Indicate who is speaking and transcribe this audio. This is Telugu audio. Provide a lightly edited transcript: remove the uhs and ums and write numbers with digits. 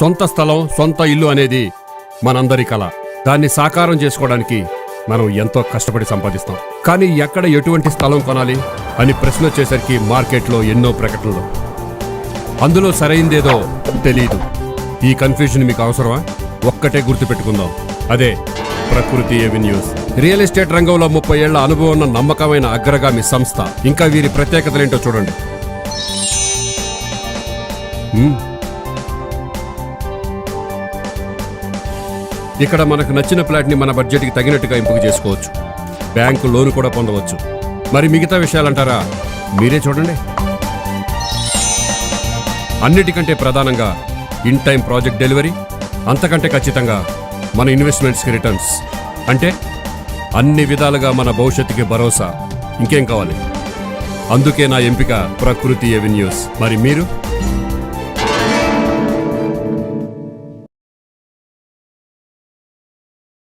Speaker 1: సొంత స్థలం, సొంత ఇల్లు అనేది మనందరి కల. దాన్ని సాకారం చేసుకోవడానికి మనం ఎంతో కష్టపడి సంపాదిస్తాం. కానీ ఎక్కడ ఎటువంటి స్థలం కొనాలి అని ప్రశ్న వచ్చేసరికి మార్కెట్లో ఎన్నో ప్రకటనలు, అందులో సరైందేదో తెలీదు. ఈ కన్ఫ్యూజన్ మీకు అవసరమా? ఒక్కటే గుర్తుపెట్టుకుందాం, అదే ప్రకృతి ఎవెన్యూస్. రియల్ ఎస్టేట్ రంగంలో 30 ఏళ్ల అనుభవం ఉన్న నమ్మకమైన అగ్రగామి సంస్థ. ఇంకా వీరి ప్రత్యేకతలేంటో చూడండి. ఇక్కడ మనకు నచ్చిన ప్లాట్ని మన బడ్జెట్కి తగినట్టుగా ఎంపిక చేసుకోవచ్చు. బ్యాంకు లోన్ కూడా పొందవచ్చు. మరి మిగతా విషయాలంటారా? మీరే చూడండి. అన్నిటికంటే ప్రధానంగా ఇన్ టైం ప్రాజెక్ట్ డెలివరీ, అంతకంటే ఖచ్చితంగా మన ఇన్వెస్ట్మెంట్స్కి రిటర్న్స్. అంటే అన్ని విధాలుగా మన భవిష్యత్తుకి భరోసా. ఇంకేం కావాలి? అందుకే నా ఎంపిక ప్రకృతి ఎవెన్యూస్. మరి మీరు?